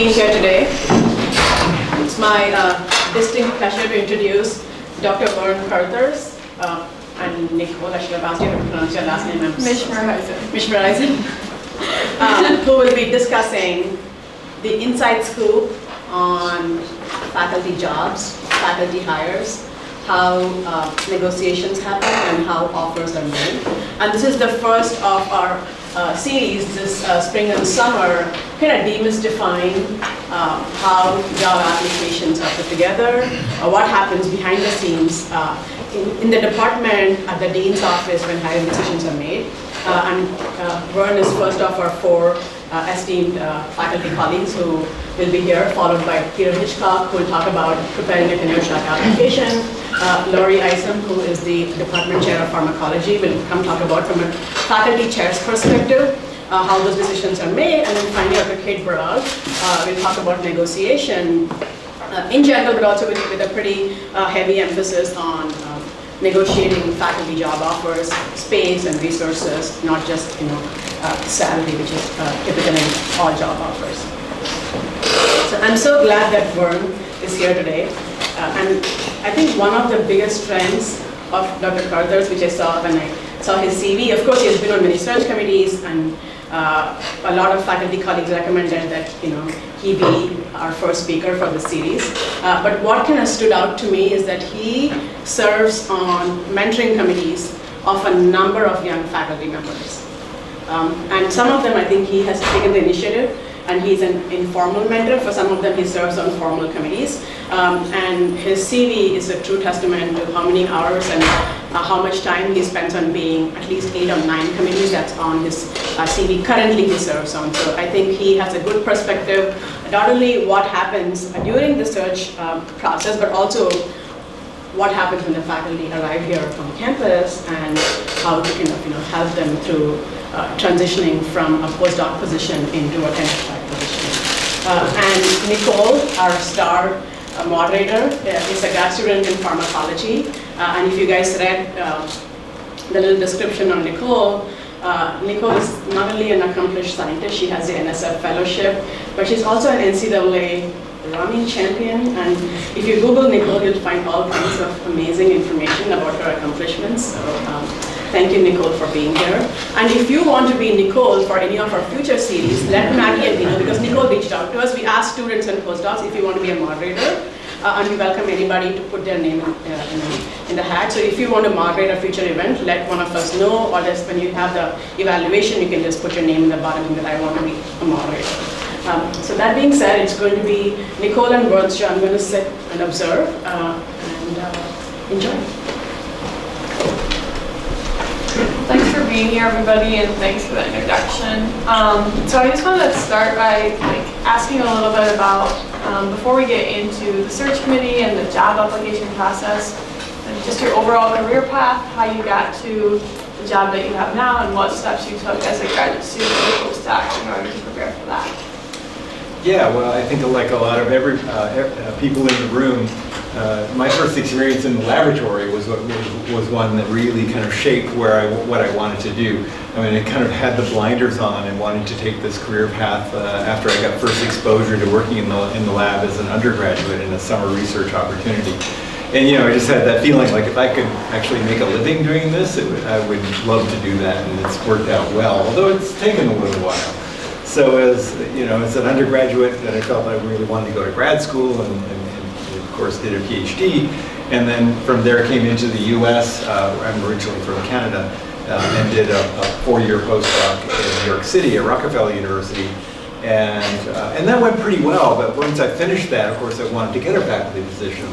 being here today. It's my distinct pleasure to introduce Dr. Vern Carruthers and Nicole. I should have asked you to pronounce your last name. Mishmarizing. Who will be discussing the inside scoop on faculty jobs, faculty hires, how negotiations happen, and how offers are made. And this is the first of our series this spring and summer, kind of demystifying how job applications are put together, what happens behind the scenes in the department at the dean's office when hiring decisions are made. And Vern is first of our four esteemed faculty colleagues who will be here, followed by Peter Hitchcock, who will talk about preparing a tenure track application. Laurie Isom, who is the department chair of pharmacology, will come talk about from a faculty chair's perspective how those decisions are made. And then finally, Dr. Kate Burrell will talk about negotiation in general, but also with a pretty heavy emphasis on negotiating faculty job offers, space and resources, not just salary, which is typical in all job offers. So I'm so glad that Vern is here today. And I think one of the biggest strengths of Dr. Carruthers, which I saw when I saw his CV, of course he has been on many search committees, and a lot of faculty colleagues recommended that he be our first speaker for this series. But what kind of stood out to me is that he serves on mentoring committees of a number of young faculty members. And some of them I think he has taken the initiative, and he's an informal mentor. For some of them he serves on formal committees. And his CV is a true testament to how many hours and how much time he spends on being at least 8 or 9 committees that's on his CV currently he serves on. So I think he has a good perspective, not only what happens during the search process, but also what happens when the faculty arrive here on campus and how to help them through transitioning from a postdoc position into a tenure track position. And Nicole, our star moderator, is a grad student in pharmacology. And if you guys read the little description on Nicole, Nicole is not only an accomplished scientist, she has the NSF fellowship, but she's also an NCAA running champion. And if you Google Nicole, you'll find all kinds of amazing information about her accomplishments. So thank you, Nicole, for being here. And if you want to be Nicole for any of our future series, let Maggie and me know, because Nicole reached out to us. We asked students and postdocs if you want to be a moderator, and we welcome anybody to put their name in the hat. So if you want to moderate a future event, let one of us know, or just when you have the evaluation, you can just put your name in the bottom that I want to be a moderator. So that being said, it's going to be Nicole and Vern's show. I'm going to sit and observe and enjoy. Thanks for being here, everybody, and thanks for the introduction. So I just wanted to start by asking a little bit about, before we get into the search committee and the job application process, and just your overall career path, how you got to the job that you have now, and what steps you took as a graduate student or postdoc in order to prepare for that. Yeah, well, I think like a lot of people in the room, my first experience in the laboratory was one that really kind of shaped what I wanted to do. I mean, I kind of had the blinders on and wanted to take this career path after I got first exposure to working in the lab as an undergraduate in a summer research opportunity. And I just had that feeling like if I could actually make a living doing this, I would love to do that, and it's worked out well, although it's taken a little while. So as an undergraduate, I felt I really wanted to go to grad school, and of course did a PhD, and then from there came into the U.S. I'm originally from Canada, and did a 4-year postdoc in New York City at Rockefeller University, and that went pretty well. But once I finished that, of course, I wanted to get a faculty position,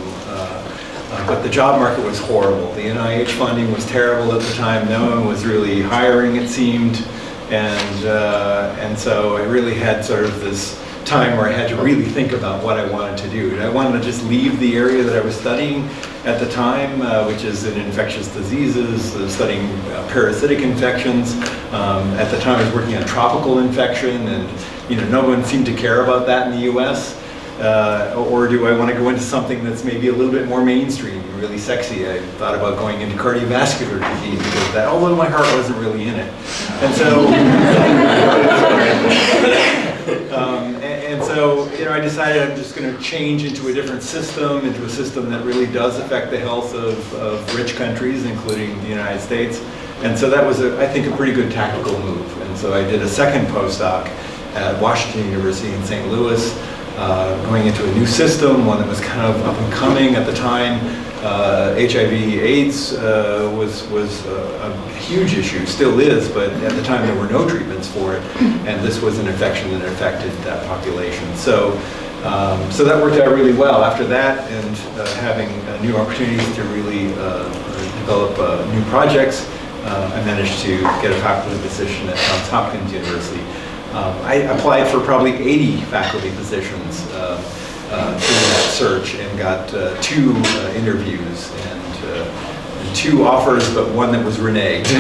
but the job market was horrible. The NIH funding was terrible at the time. No one was really hiring, it seemed. And so I really had sort of this time where I had to really think about what I wanted to do. I wanted to just leave the area that I was studying at the time, which is in infectious diseases, studying parasitic infections. At the time I was working on tropical infection, and no one seemed to care about that in the US. Or do I want to go into something that's maybe a little bit more mainstream, really sexy? I thought about going into cardiovascular disease, because that, although my heart wasn't really in it. And so, I decided I'm just going to change into a different system, into a system that really does affect the health of rich countries, including the United States. And so that was, I think, a pretty good tactical move. And so I did a second postdoc at Washington University in St. Louis, going into a new system, one that was kind of up and coming at the time. HIV/AIDS was a huge issue, still is, but at the time there were no treatments for it, and this was an infection that affected that population. So that worked out really well. After that, and having new opportunities to really develop new projects, I managed to get a faculty position at Johns Hopkins University. I applied for probably 80 faculty positions through that search, and got 2 interviews and 2 offers, but one that was reneged.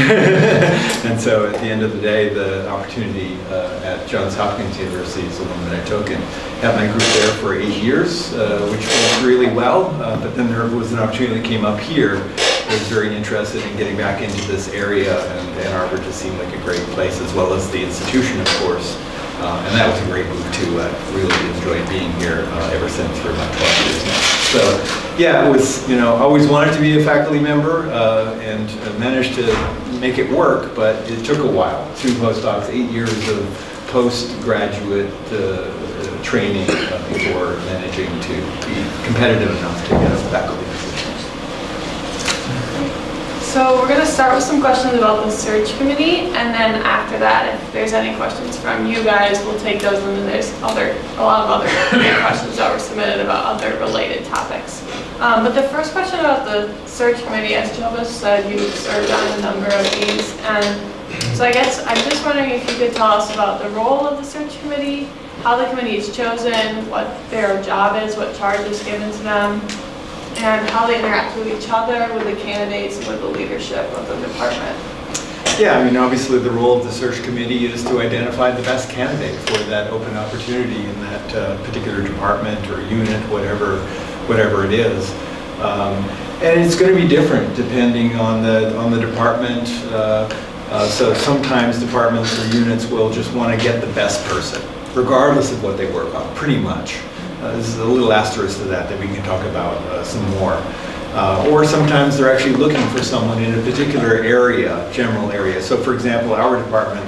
And so at the end of the day, the opportunity at Johns Hopkins University is the one that I took, and had my group there for 8 years, which went really well. But then there was an opportunity that came up here. I was very interested in getting back into this area, and Ann Arbor just seemed like a great place, as well as the institution, of course. And that was a great move too. I really enjoyed being here ever since for about 12 years now. So yeah, it was, always wanted to be a faculty member, and managed to make it work, but it took a while. 2 postdocs, 8 years of postgraduate training before managing to be competitive enough to get a faculty position. So we're going to start with some questions about the search committee, and then after that, if there's any questions from you guys, we'll take those, and then there's a lot of other questions that were submitted about other related topics. But the first question about the search committee, as Jobas said, you served on a number of these, and so I guess I'm just wondering if you could tell us about the role of the search committee, how the committee is chosen, what their job is, what charge is given to them, and how they interact with each other, with the candidates, and with the leadership of the department. Yeah, obviously the role of the search committee is to identify the best candidate for that open opportunity in that particular department or unit, whatever it is. And it's going to be different depending on the department. So sometimes departments or units will just want to get the best person, regardless of what they work on, pretty much. There's a little asterisk to that we can talk about some more. Or sometimes they're actually looking for someone in a particular area, general area. So for example, our department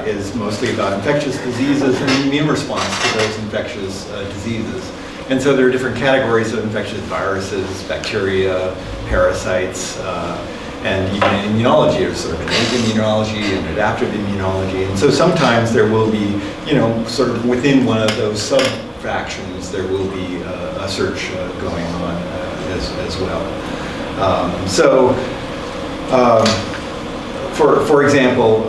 is mostly about infectious diseases and immune response to those infectious diseases. And so there are different categories of infectious viruses, bacteria, parasites, and even immunology. There's sort of innate immunology and adaptive immunology. And so sometimes there will be, sort of within one of those sub-fractions, there will be a search going on as well. For example,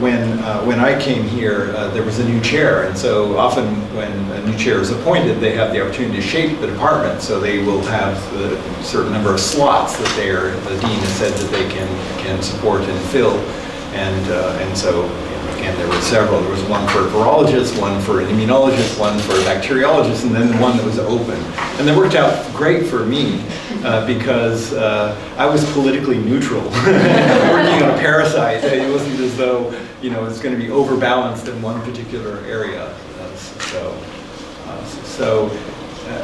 when I came here, there was a new chair, and so often when a new chair is appointed, they have the opportunity to shape the department. So they will have a certain number of slots that the dean has said that they can support and fill, and so. Again, there were several. There was one for a virologist, one for an immunologist, one for a bacteriologist, and then one that was open. And that worked out great for me because I was politically neutral. Working on a parasite, it wasn't as though it was going to be overbalanced in one particular area. So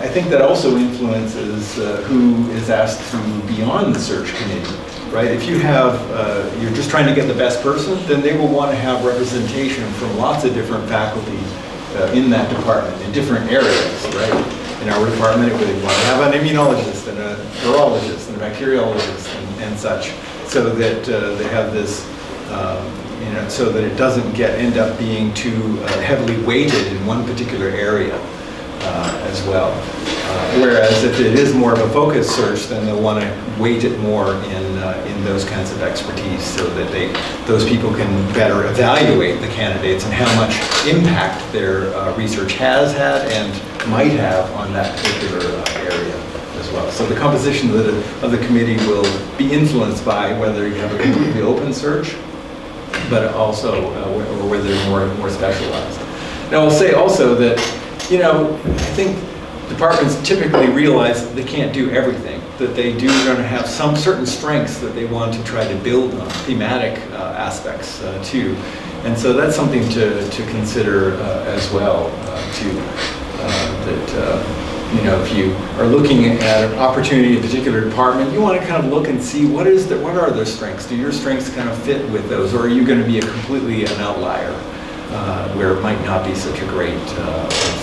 I think that also influences who is asked to be on the search committee. Right? If you have, you're just trying to get the best person, then they will want to have representation from lots of different faculty in that department, in different areas, right? In our department, we want to have an immunologist and a virologist and a bacteriologist and such, so that they have this, so that it doesn't end up being too heavily weighted in one particular area as well. Whereas if it is more of a focused search, then they'll want to weight it more in those kinds of expertise, so that those people can better evaluate the candidates and how much impact their research has had and might have on that particular area as well. So the composition of the committee will be influenced by whether you have a completely open search, but also or whether they're more specialized. Now I'll say also that I think departments typically realize that they can't do everything, that they do going to have some certain strengths that they want to try to build on, thematic aspects too. And so that's something to consider as well too. You know, if you are looking at an opportunity in a particular department, you want to kind of look and see what are their strengths? Do your strengths kind of fit with those, or are you going to be completely an outlier where it might not be such a great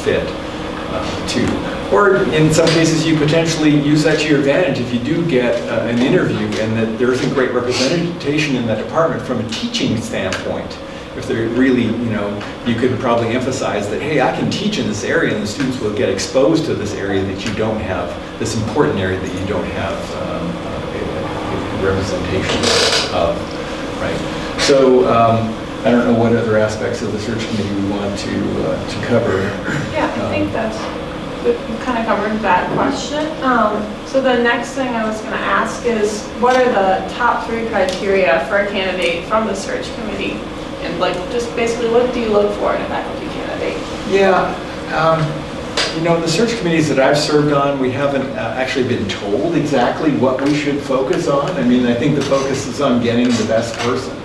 fit too? Or in some cases, you potentially use that to your advantage if you do get an interview and that there isn't great representation in that department from a teaching standpoint. If they're really, you know, you could probably emphasize that, hey, I can teach in this area and the students will get exposed to this area that you don't have, this important area that you don't have representation of, right? So I don't know what other aspects of the search committee we want to cover. Yeah, I think we kind of covered that question. So the next thing I was going to ask is, what are the top 3 criteria for a candidate from the search committee? And like, just basically, what do you look for in a faculty candidate? Yeah, you know, the search committees that I've served on, we haven't actually been told exactly what we should focus on. I mean, I think the focus is on getting the best person.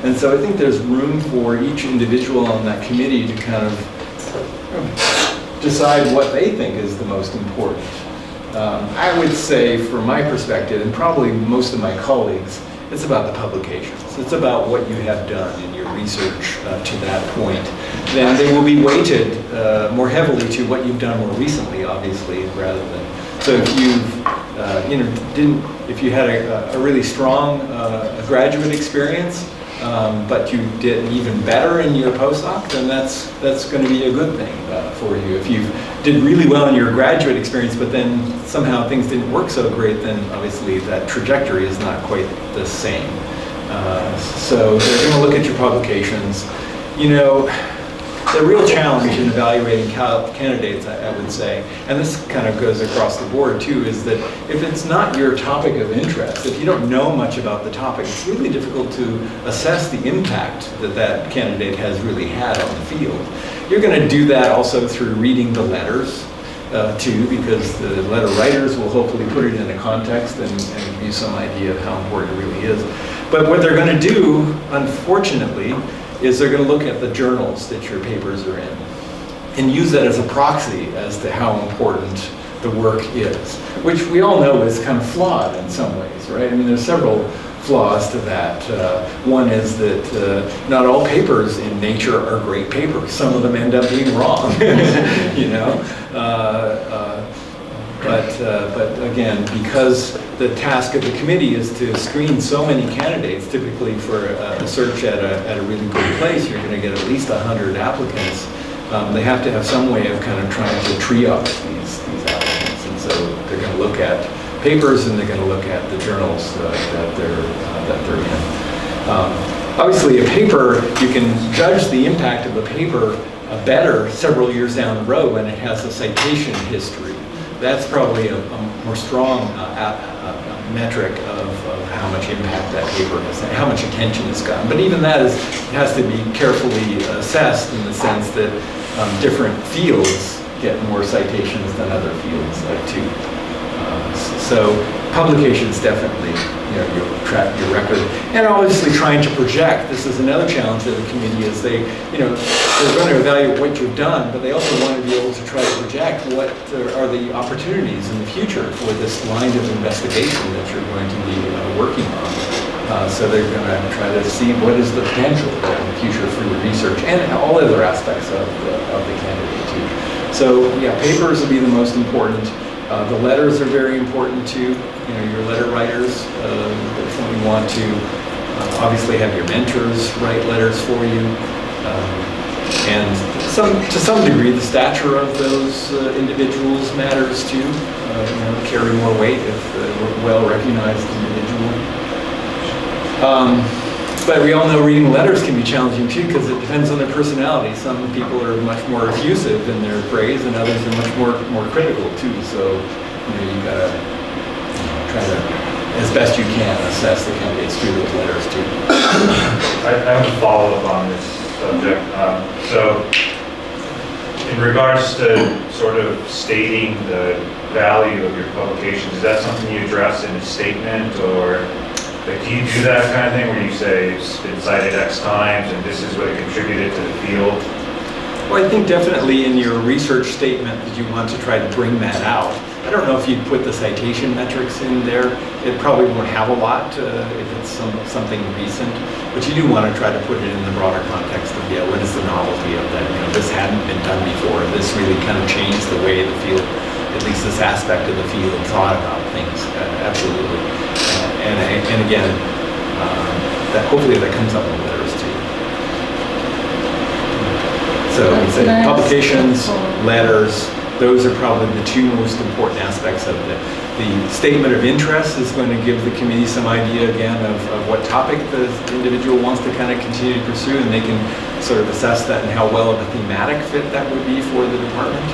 And so I think there's room for each individual on that committee to kind of decide what they think is the most important. I would say, from my perspective, and probably most of my colleagues, it's about the publications. It's about what you have done in your research to that point. Then they will be weighted more heavily to what you've done more recently, obviously, rather than. So if if you had a really strong graduate experience, but you did even better in your postdoc, then that's going to be a good thing for you. If you did really well in your graduate experience, but then somehow things didn't work so great, then obviously that trajectory is not quite the same. So they're going to look at your publications. You know, the real challenge in evaluating candidates, I would say, and this kind of goes across the board too, is that if it's not your topic of interest, if you don't know much about the topic, it's really difficult to assess the impact that that candidate has really had on the field. You're going to do that also through reading the letters too, because the letter writers will hopefully put it in a context and give you some idea of how important it really is. But what they're going to do, unfortunately, is they're going to look at the journals that your papers are in and use that as a proxy as to how important the work is, which we all know is kind of flawed in some ways, right? I mean, there's several flaws to that. One is that not all papers in Nature are great papers. Some of them end up being wrong, you know? But again, because the task of the committee is to screen so many candidates, typically for a search at a really good place, you're going to get at least 100 applicants. They have to have some way of kind of trying to triage these applicants, and so they're going to look at papers and they're going to look at the journals that they're in. Obviously, a paper, you can judge the impact of a paper better several years down the road when it has a citation history. That's probably a more strong metric of how much impact that paper has, how much attention it's gotten. But even that has to be carefully assessed in the sense that different fields get more citations than other fields too. So publications definitely, you know, you'll track your record, and obviously trying to project. This is another challenge of the committee, is they're going to evaluate what you've done, but they also want to be able to try to project what are the opportunities in the future for this line of investigation that you're going to be working on. So they're going to try to see what is the potential in the future for your research and all other aspects of the candidate too. So yeah, papers will be the most important. The letters are very important too. You know, your letter writers definitely want to obviously have your mentors write letters for you, and to some degree the stature of those individuals matters too. Carry more weight if they're well-recognized individual. But we all know reading letters can be challenging too, because it depends on their personality. Some people are much more effusive in their praise, and others are much more critical too. So, you gotta try to, as best you can, assess the candidates through those letters too. I have a follow-up on this subject. So, in regards to sort of stating the value of your publications, is that something you address in a statement, or? Like, do you do that kind of thing where you say it's been cited X times and this is what it contributed to the field? Well, I think definitely in your research statement that you want to try to bring that out. I don't know if you'd put the citation metrics in there. It probably won't have a lot if it's something recent, but you do want to try to put it in the broader context of, yeah, what is the novelty of that? You know, this hadn't been done before. This really kind of changed the way the field, at least this aspect of the field, thought about things. Absolutely. And again, that hopefully that comes up in letters too. So we say publications, letters, those are probably the two most important aspects of it. The statement of interest is going to give the committee some idea again of what topic the individual wants to kind of continue to pursue, and they can sort of assess that and how well of a thematic fit that would be for the department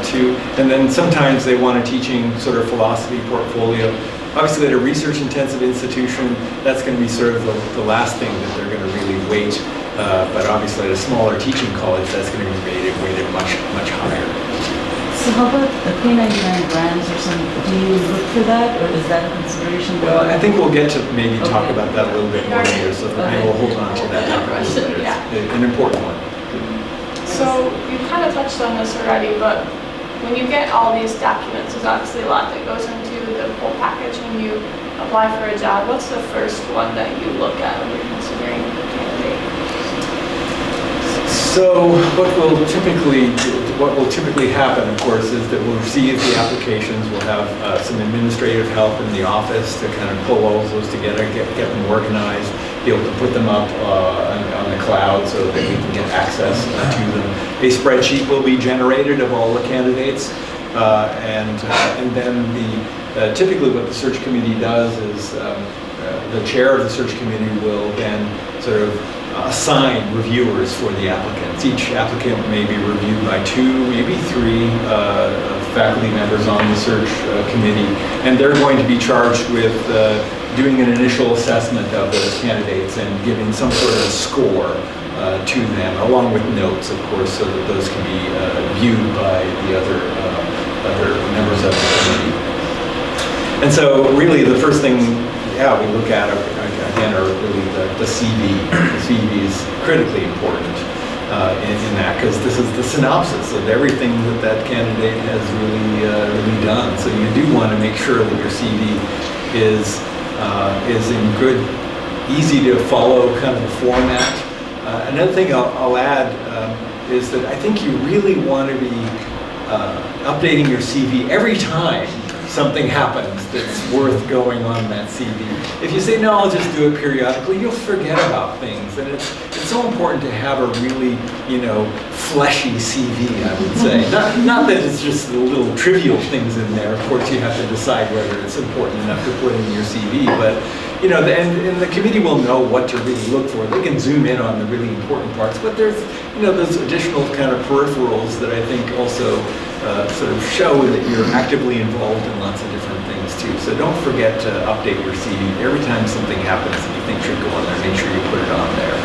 too. And then sometimes they want a teaching sort of philosophy portfolio. Obviously at a research intensive institution, that's going to be sort of the last thing that they're going to really weight. But obviously at a smaller teaching college, that's going to be weighted much higher. So how about the K99 grants or something? Do you look for that, or is that a consideration? Well, I think we'll get to maybe talk about that a little bit more later, so maybe we'll hold on to that. It's an important one. So you kind of touched on this already, but when you get all these documents, there's obviously a lot that goes into the whole package when you apply for a job. What's the first one that you look at when you're considering a candidate? So what will typically happen, of course, is that we'll receive the applications. We'll have some administrative help in the office to kind of pull all those together, get them organized, be able to put them up on the cloud so that we can get access to them. A spreadsheet will be generated of all the candidates, and then typically what the search committee does is the chair of the search committee will then sort of assign reviewers for the applicants. Each applicant may be reviewed by 2, maybe 3 faculty members on the search committee, and they're going to be charged with doing an initial assessment of those candidates and giving some sort of score to them, along with notes, of course, so that those can be viewed by the other members of the committee. And so really the first thing we look at again are really the CV. The CV is critically important in that, because this is the synopsis of everything that candidate has really done. So you do want to make sure that your CV is in good, easy to follow kind of format. Another thing I'll add is that I think you really want to be updating your CV every time something happens that's worth going on that CV. If you say, no, I'll just do it periodically, you'll forget about things. And it's so important to have a really, fleshy CV, I would say. Not that it's just the little trivial things in there. Of course, you have to decide whether it's important enough to put in your CV. But, and the committee will know what to really look for. They can zoom in on the really important parts. But there's, those additional kind of peripherals that I think also sort of show that you're actively involved in lots of different things too. So don't forget to update your CV every time something happens that you think should go on there. Make sure you put it on there.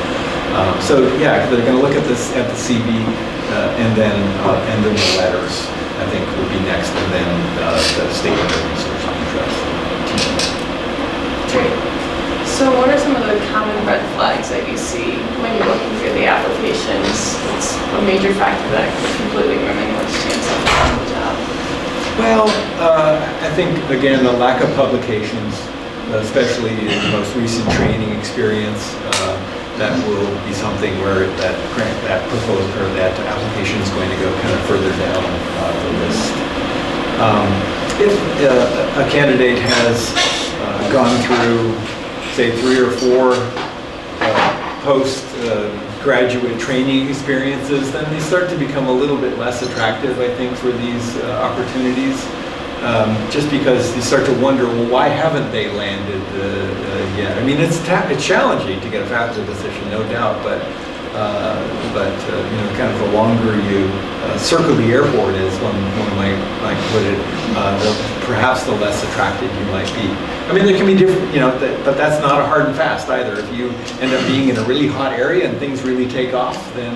So yeah, they're going to look at the CV and then the letters, I think, would be next, and then the statement of research interest. Great. So what are some of the common red flags that you see when you're looking through the applications? What's a major factor that could completely ruin anyone's chance of getting the job? Well, I think, again, the lack of publications, especially in the most recent training experience, that will be something where that proposed or that application is going to go kind of further down the list. If a candidate has gone through, say, 3 or 4 post-graduate training experiences, then they start to become a little bit less attractive, I think, for these opportunities. Just because you start to wonder, well, why haven't they landed yet? I mean, it's challenging to get a faculty position, no doubt, but kind of the longer you circle the airport, as one might put it, perhaps the less attractive you might be. I mean, there can be different, but that's not a hard and fast either. If you end up being in a really hot area and things really take off, then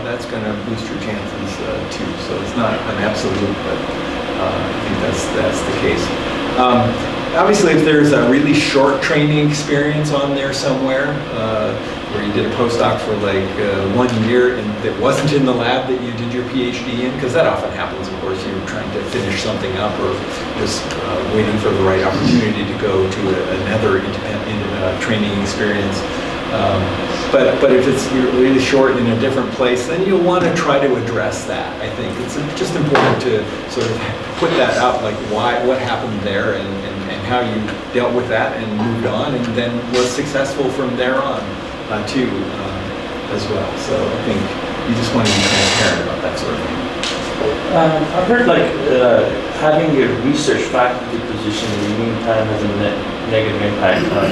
that's going to boost your chances too. So it's not an absolute, but I think that's the case. Obviously, if there's a really short training experience on there somewhere, where you did a postdoc for like 1 year and that wasn't in the lab that you did your PhD in, because that often happens, of course, you're trying to finish something up or just waiting for the right opportunity to go to another independent training experience. But if it's really short in a different place, then you'll want to try to address that. I think it's just important to sort of put that out, like what happened there and how you dealt with that and moved on and then was successful from there on too as well. So I think you just want to be transparent about that sort of thing. I've heard like having a research faculty position in the meantime has a negative impact on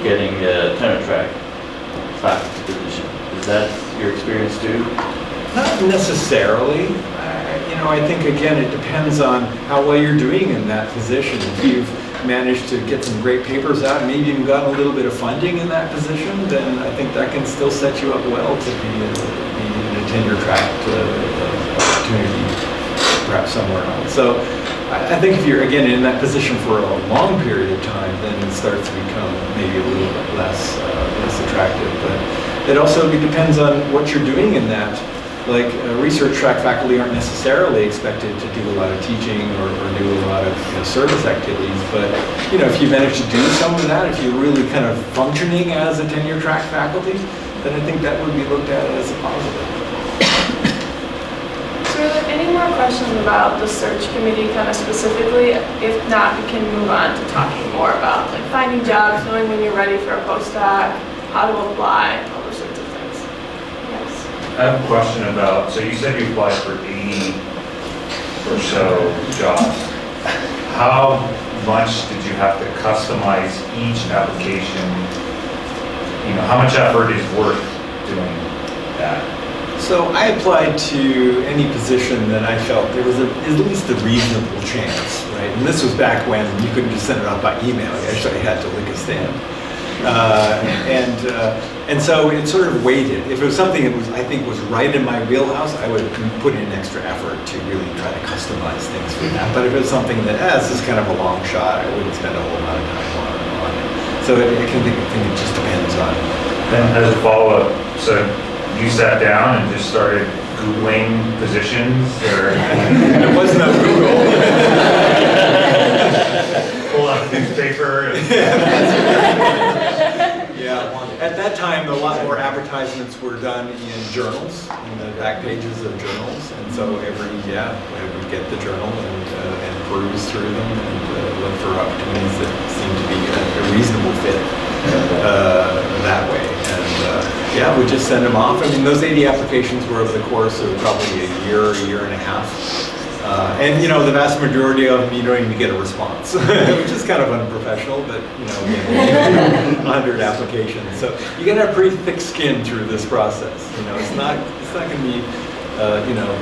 getting a tenure track faculty position. Is that your experience too? Not necessarily. I think again it depends on how well you're doing in that position. If you've managed to get some great papers out, maybe even gotten a little bit of funding in that position, then I think that can still set you up well to be in a tenure track opportunity, perhaps somewhere else. So I think if you're again in that position for a long period of time, then it starts to become maybe a little bit less attractive. But it also depends on what you're doing in that. Like research track faculty aren't necessarily expected to do a lot of teaching or do a lot of service activities, but if you manage to do some of that, if you're really kind of functioning as a tenure track faculty, then I think that would be looked at as a positive. So are there any more questions about the search committee kind of specifically? If not, we can move on to talking more about like finding jobs, knowing when you're ready for a postdoc, how to apply, all those sorts of things. Yes. I have a question about, so you said you applied for 80 or so jobs. How much did you have to customize each application? How much effort is worth doing that? So I applied to any position that I felt there was at least a reasonable chance, right? And this was back when you couldn't just send it out by email. You actually had to lick a stamp. And so it sort of weighted. If it was something that I think was right in my wheelhouse, I would put in extra effort to really try to customize things for that. But if it was something that, this is kind of a long shot, I wouldn't spend a whole lot of time on it. So I think it just depends on. Then as a follow-up, so you sat down and just started Googling positions, or? There was no Google. Pull out the newspaper. Yeah. At that time, a lot more advertisements were done in journals, in the back pages of journals, and so I would get the journal and peruse through them and look for opportunities that seemed to be a reasonable fit that way. And we'd just send them off. I mean, those 80 applications were over the course of probably a year and a half. And the vast majority of them, you don't even get a response, which is kind of unprofessional, but again, 100 applications. So you got to have pretty thick skin through this process. It's not going to be,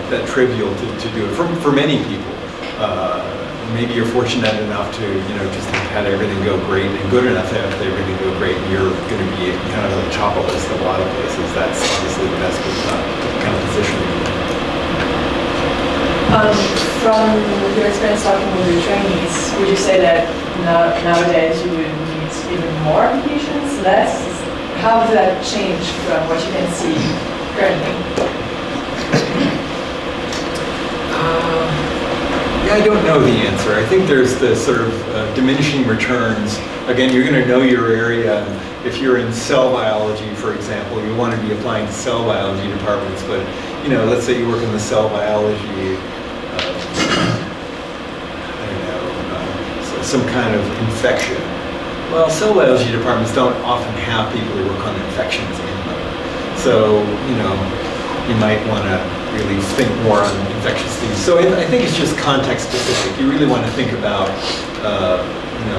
that trivial to do it for many people. Maybe you're fortunate enough to, just have had everything go great and good enough to have everything go great, and you're going to be kind of a top of the list of a lot of places. That's obviously the best kind of position. From your experience talking with your trainees, would you say that nowadays you would need even more applications, less? How does that change from what you can see currently? I don't know the answer. I think there's the sort of diminishing returns. Again, you're going to know your area. If you're in cell biology, for example, you want to be applying to cell biology departments, but let's say you work in the cell biology, some kind of infection. Well, cell biology departments don't often have people who work on infections in them. So, you might want to really think more on infectious disease. So I think it's just context specific. You really want to think about,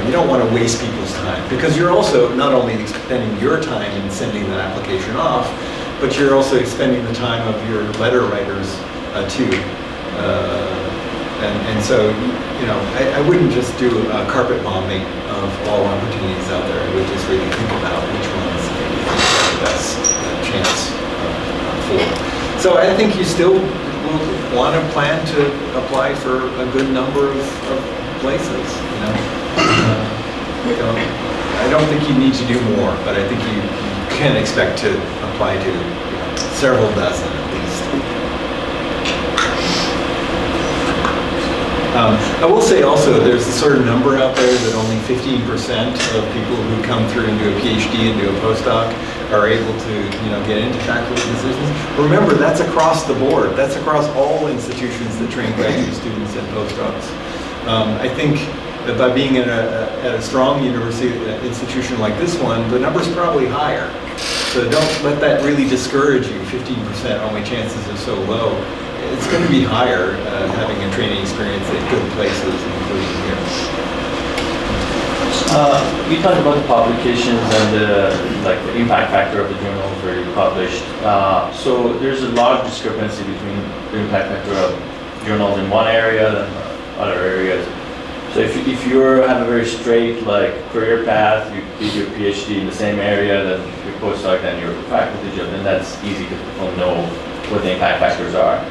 you don't want to waste people's time, because you're also not only spending your time in sending that application off, but you're also expending the time of your letter writers too. And so, I wouldn't just do a carpet bombing of all opportunities out there. I would just really think about which ones have the best chance for. So I think you still will want to plan to apply for a good number of places, I don't think you need to do more, but I think you can expect to apply to several dozen at least. I will say also, there's a sort of number out there that only 15% of people who come through and do a PhD and do a postdoc are able to, get into faculty positions. Remember, that's across the board. That's across all institutions that train graduate students and postdocs. I think that by being at a strong university institution like this one, the number's probably higher. So don't let that really discourage you. 15%, oh, my chances are so low. It's going to be higher having a training experience at good places, including here. You talked about the publications and the impact factor of the journals where you published. So there's a large discrepancy between the impact factor of journals in one area and other areas. So if you have a very straight career path, you did your PhD in the same area, then your postdoc, then your faculty job, then that's easy because people know what the impact factors are.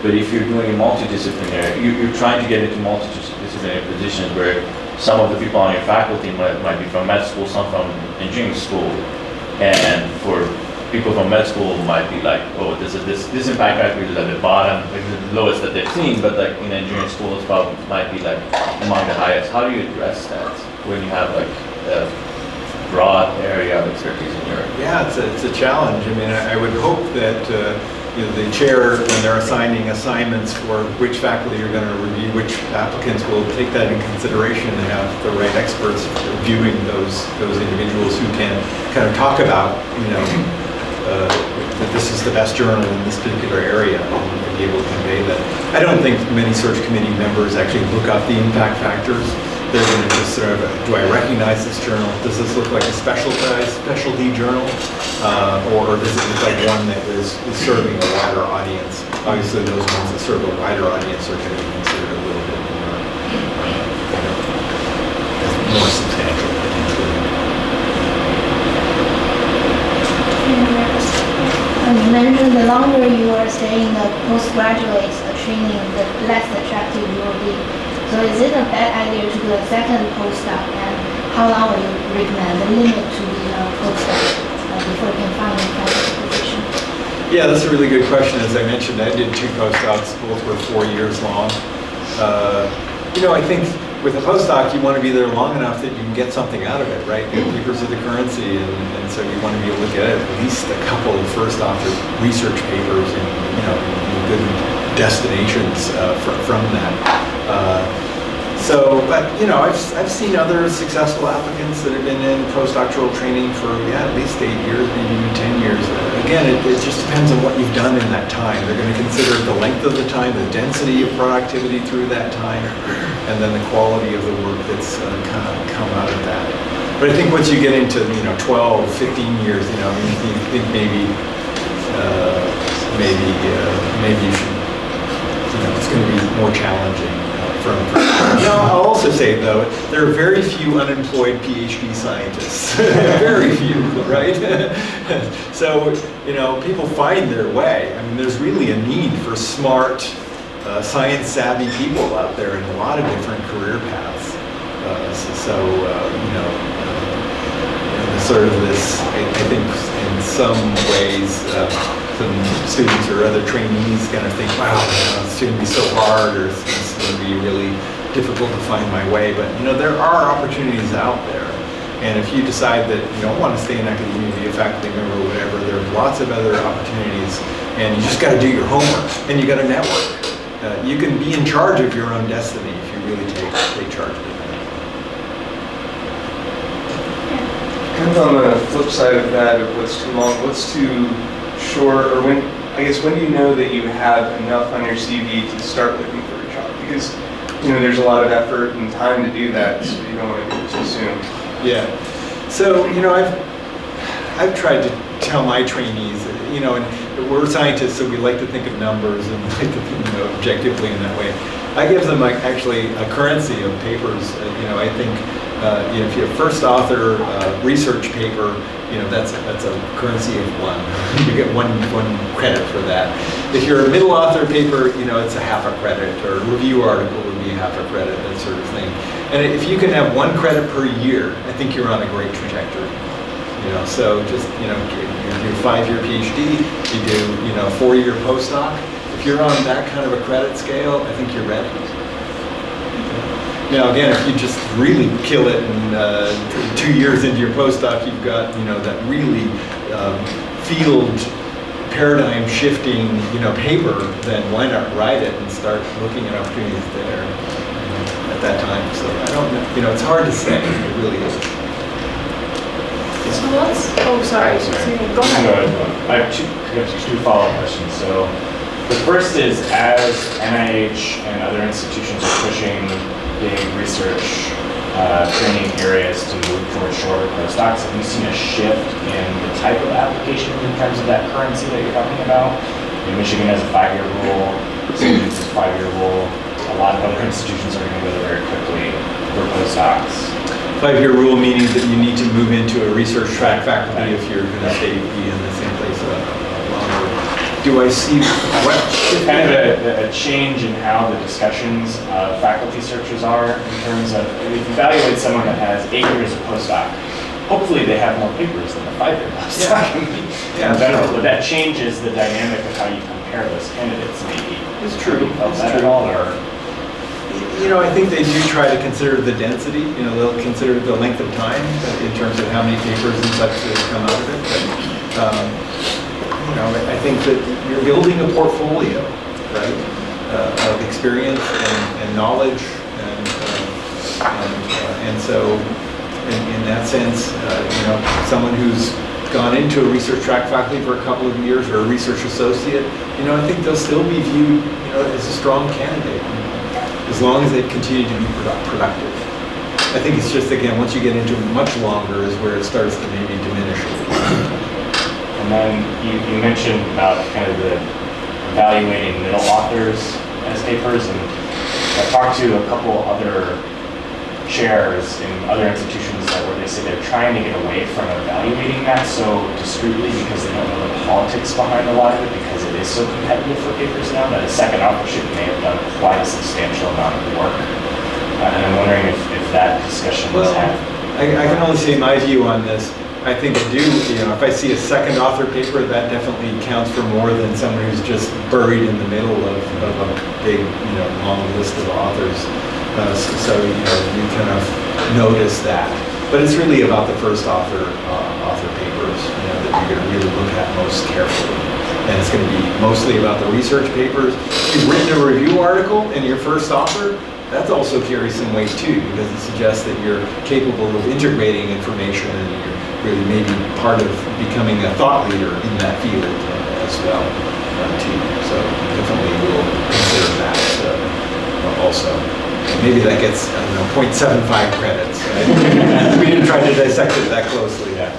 But if you're doing a multidisciplinary, you're trying to get into multidisciplinary positions where some of the people on your faculty might be from med school, some from engineering school, and for people from med school might be like, oh, this impact factor is at the bottom, the lowest that they've seen, but in engineering school it's probably might be among the highest. How do you address that when you have a broad area of expertise in your? Yeah, it's a challenge. I mean, I would hope that the chair, when they're assigning assignments for which faculty are going to review which applicants, will take that into consideration and have the right experts reviewing those individuals who can kind of talk about, that this is the best journal in this particular area and be able to convey that. I don't think many search committee members actually look up the impact factors. They're going to just sort of, do I recognize this journal? Does this look like a specialty journal? Or does it look like one that is serving a wider audience? Obviously, those ones that serve a wider audience are going to be considered a little bit more substantial, potentially. You mentioned the longer you are staying in the postgraduate training, the less attractive you will be. So is it a bad idea to do a second postdoc, and how long will you recommend the limit to be a postdoc before you can find a faculty position? Yeah, that's a really good question. As I mentioned, I did 2 postdocs, both were 4 years long. I think with a postdoc, you want to be there long enough that you can get something out of it, right? Your papers are the currency, and so you want to be able to get at least a couple of first author research papers and good destinations from that. I've seen other successful applicants that have been in postdoctoral training for at least 8 years, maybe even 10 years. Again, it just depends on what you've done in that time. They're going to consider the length of the time, the density of productivity through that time, and then the quality of the work that's come out of that. But I think once you get into 12, 15 years, you think maybe you should. It's going to be more challenging. I'll also say, though, there are very few unemployed PhD scientists. Very few, right? So, people find their way. I mean, there's really a need for smart, science-savvy people out there in a lot of different career paths. Sort of this, I think, in some ways, some students or other trainees kind of think, wow, it's going to be so hard, or it's going to be really difficult to find my way. But there are opportunities out there, and if you decide that you don't want to stay in academia, be a faculty member or whatever, there are lots of other opportunities, and you just got to do your homework, and you got to network. You can be in charge of your own destiny if you really take charge of it. Kind of on the flip side of that, of what's too long, what's too short, or when do you know that you have enough on your CV to start looking for a job? Because there's a lot of effort and time to do that, so you don't want to do it too soon. Yeah. So I've tried to tell my trainees, and we're scientists, so we like to think of numbers and like to think objectively in that way. I give them actually a currency of papers. I think if you're a first author research paper, that's a currency of 1. You get one credit for that. If you're a middle author paper, it's a half a credit, or a review article would be give you half a credit, that sort of thing. And if you can have 1 credit per year, I think you're on a great trajectory. So just, you do a 5-year PhD, you do, a 4-year postdoc. If you're on that kind of a credit scale, I think you're ready. Now, again, if you just really kill it and 2 years into your postdoc, you've got, that really field paradigm shifting, paper, then why not write it and start looking at opportunities there at that time. So I don't know, it's hard to say, it really is. So sorry. Go ahead. I have two follow-up questions. So the first is, as NIH and other institutions are pushing big research training areas to move towards shorter postdocs, have you seen a shift in the type of application in terms of that currency that you're talking about? Michigan has a 5-year rule, St. Jude's has a 5-year rule. A lot of other institutions are going to go there very quickly for postdocs. 5-year rule meaning that you need to move into a research track faculty if you're going to stay be in the same place longer. Do I see what? Kind of a change in how the discussions of faculty searches are in terms of, if you evaluate someone that has 8 years of postdoc, hopefully they have more papers than a 5-year postdoc in general, but that changes the dynamic of how you compare those candidates maybe. It's true. Of that at all, or? I think they do try to consider the density. They'll consider the length of time in terms of how many papers and such that come out of it. But, I think that you're building a portfolio, right, of experience and knowledge, and so in that sense, someone who's gone into a research track faculty for a couple of years or a research associate, I think they'll still be viewed, as a strong candidate, as long as they continue to be productive. I think it's just, again, once you get into much longer is where it starts to maybe diminish. And then you mentioned about kind of the evaluating middle authors as papers, and I talked to a couple other chairs in other institutions where they say they're trying to get away from evaluating that so discreetly because they don't know the politics behind a lot of it, because it is so competitive for papers now that a second authorship may have done quite a substantial amount of work. And I'm wondering if that discussion was had. I can only say my view on this. I think I do, if I see a second author paper, that definitely counts for more than someone who's just buried in the middle of a big, long list of authors. So you kind of notice that. But it's really about the first author papers, that you're going to really look at most carefully. And it's going to be mostly about the research papers. If you've written a review article and you're first author, that also carries some weight too, because it suggests that you're capable of integrating information and you're really maybe part of becoming a thought leader in that field as well too. So definitely we'll consider that also. Maybe that gets, 0.75 credits. Right? We didn't try to dissect it that closely. Yeah.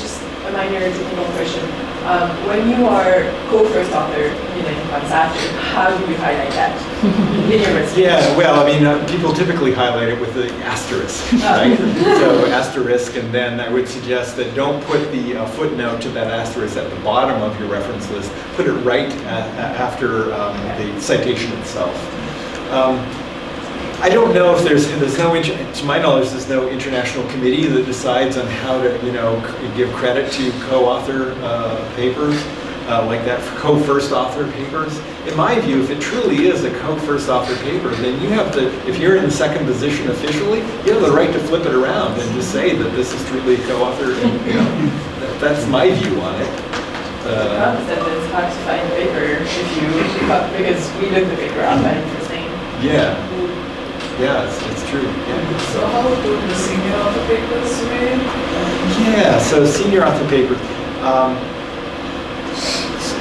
Just a minor technical question. When you are co-first author, months after, how do you highlight that in your resume? Yeah, well, people typically highlight it with the asterisk, right? So asterisk, and then I would suggest that don't put the footnote to that asterisk at the bottom of your reference list. Put it right after the citation itself. I don't know if there's no, to my knowledge, there's no international committee that decides on how to, give credit to co-author papers like that, for co-first author papers. In my view, if it truly is a co-first author paper, then you have to, if you're in the second position officially, you have the right to flip it around and just say that this is truly a co-author, and that's my view on it. It's hard to find a paper because we look the paper up and it's the same. Yeah, it's true. Yeah. So how do the senior author papers weigh? Yeah, so senior author papers.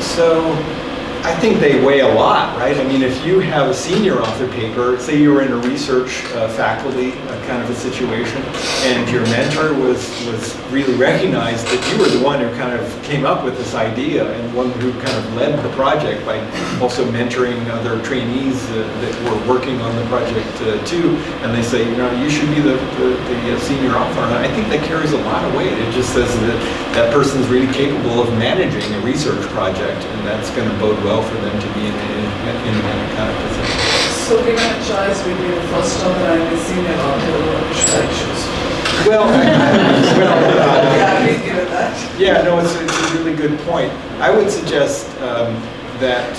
So I think they weigh a lot, right? If you have a senior author paper, say you were in a research faculty kind of a situation, and your mentor was really recognized that you were the one who kind of came up with this idea and one who kind of led the project by also mentoring other trainees that were working on the project too, and they say, you should be the senior author. And I think that carries a lot of weight. It just says that that person's really capable of managing a research project, and that's going to bode well for them to be in an independent kind of position. So So given a choice between a postdoc and a senior author, what should I choose? Well, Yeah, please give it that. yeah, no, it's a really good point. I would suggest that,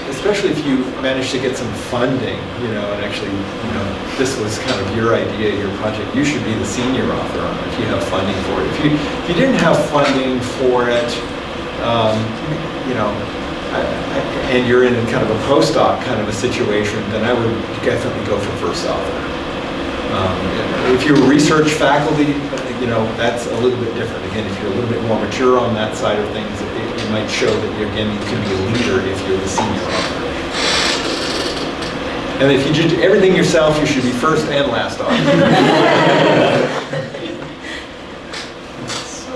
especially if you manage to get some funding, and actually, this was kind of your idea, your project, you should be the senior author on it if you have funding for it. If you didn't have funding for it, and you're in kind of a postdoc kind of a situation, then I would definitely go for first author. If you're research faculty, that's a little bit different. Again, if you're a little bit more mature on that side of things, it might show that you can be a leader if you're the senior author. And if you do everything yourself, you should be first and last author. So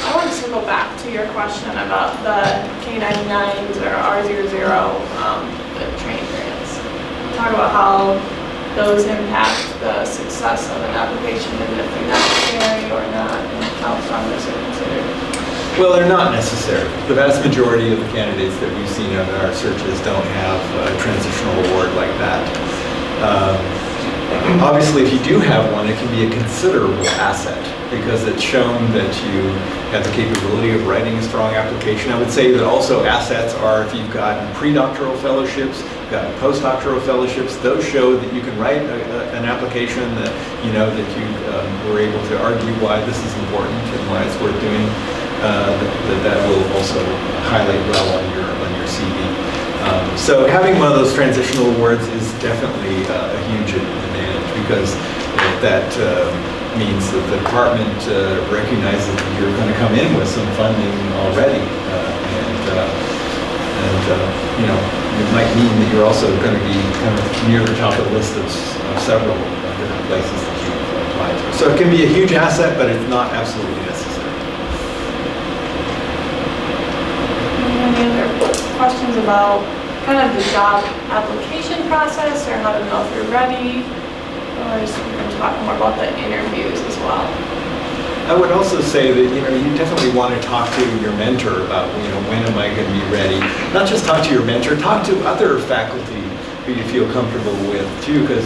I want to circle back to your question about the K99s or R00, the training grants. Talk about how those impact the success of an application and if they're necessary or not, and how strong those are considered. Well, they're not necessary. The vast majority of the candidates that we've seen in our searches don't have a transitional award like that. Obviously, if you do have one, it can be a considerable asset because it's shown that you have the capability of writing a strong application. I would say that also assets are if you've gotten pre-doctoral fellowships, gotten postdoctoral fellowships, those show that you can write an application that that you were able to argue why this is important and why it's worth doing. That will also highlight well on your CV. So having one of those transitional awards is definitely a huge advantage because that means that the department recognizes that you're going to come in with some funding already, it might mean that you're also going to be kind of near the top of the list of several different places that you apply to. So it can be a huge asset, but it's not absolutely necessary. Any other questions about kind of the job application process or how to know if you're ready? Or is we can talk more about the interviews as well? I would also say that you definitely want to talk to your mentor about when am I going to be ready. Not just talk to your mentor, talk to other faculty who you feel comfortable with too, because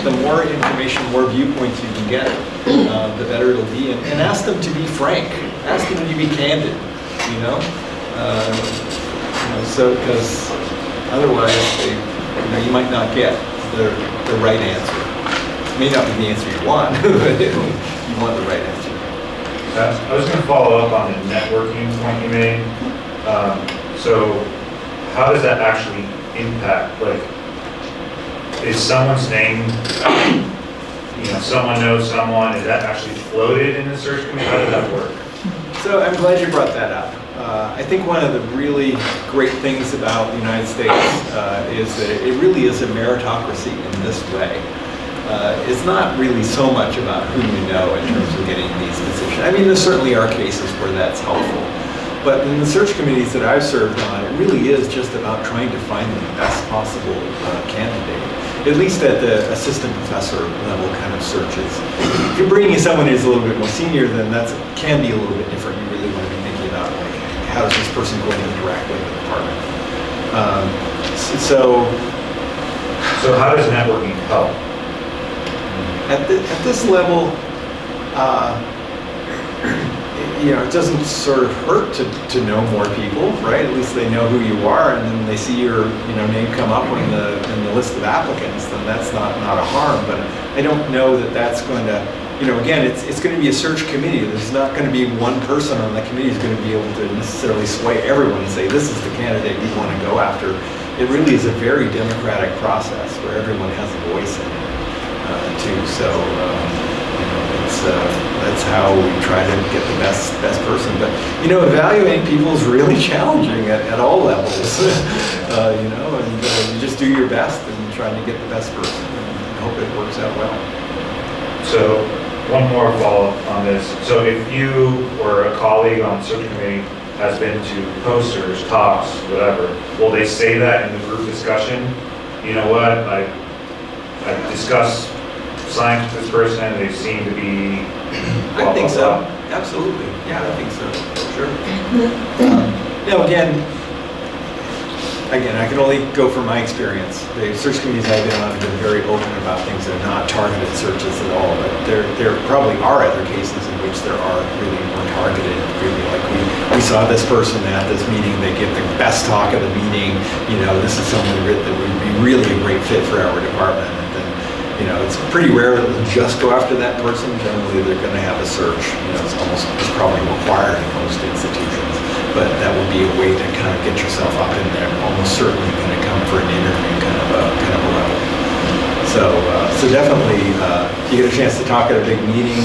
the more information, more viewpoints you can get, the better it'll be. And ask them to be frank. Ask them to be candid. So because otherwise, you might not get the right answer. It may not be the answer you want, but you want the right answer. I was going to follow up on the networking point you made. So how does that actually impact? Like, is someone's name, someone knows someone, is that actually floated in the search committee? How does that work? So I'm glad you brought that up. I think one of the really great things about the United States is that it really is a meritocracy in this way. It's not really so much about who you know in terms of getting these positions. I mean, there certainly are cases where that's helpful. But in the search committees that I've served on, it really is just about trying to find the best possible candidate, at least at the assistant professor level kind of searches. If you're bringing someone who's a little bit more senior, then that can be a little bit different. You really want to be thinking about, like, how is this person going to interact with the department? So how does networking help? At this level, it doesn't sort of hurt to know more people, right? At least they know who you are, and then they see your name come up in the list of applicants. Then that's not a harm. But I don't know that that's going to, again, it's going to be a search committee. There's not going to be one person on the committee who's going to be able to necessarily sway everyone and say this is the candidate we want to go after. It really is a very democratic process where everyone has a voice in it. Too. So that's how we try to get the best person. But evaluating people is really challenging at all levels. And you just do your best in trying to get the best person and hope it works out well. So one more follow-up on this. So if you or a colleague on the search committee has been to posters, talks, whatever, will they say that in the group discussion? You know what, I discussed science with this person, they seem to be I think so. Absolutely. Yeah, I think so. Sure. Again, again, I can only go from my experience. The search committees I've been on have been very open about things that are not targeted searches at all, but there probably are other cases in which there are really more targeted, really like we saw this person at this meeting, they give the best talk of the meeting, this is someone that would be really a great fit for our department. And then, it's pretty rare that they'll just go after that person. Generally, they're going to have a search. It's probably required in most institutions, but that would be a way to kind of get yourself up in there. Almost certainly going to come for an interview kind of a level. So definitely, if you get a chance to talk at a big meeting,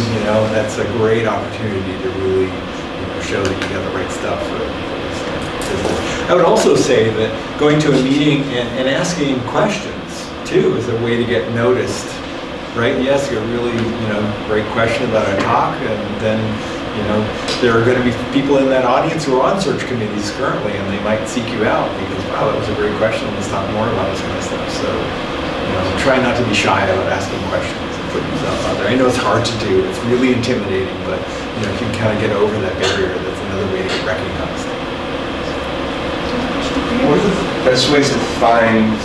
that's a great opportunity to really show that you got the right stuff for this business. I would also say that going to a meeting and asking questions too is a way to get noticed, right? You ask a really, great question about a talk, and then, there are going to be people in that audience who are on search committees currently, and they might seek you out because, wow, that was a great question. Let's talk more about this kind of stuff. So, try not to be shy about asking questions and putting yourself out there. I know it's hard to do. It's really intimidating, but, if you can kind of get over that barrier, that's another way to get recognized. What are the best ways to find